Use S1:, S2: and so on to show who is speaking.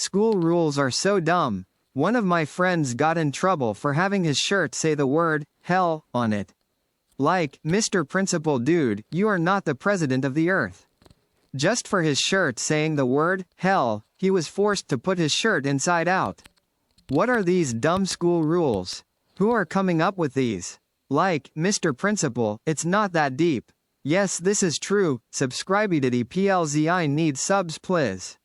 S1: School rules are so dumb. One of my friends got in trouble for having his shirt say the word, hell, on it. Like, Mr. Principal Dude, you are not the president of the earth. Just for his shirt saying the word, hell, he was forced to put his shirt inside out. What are these dumb school rules? Who are coming up with these? Like, Mr. Principal, it's not that deep. Yes, this is true. Subscribey plzi need subs please.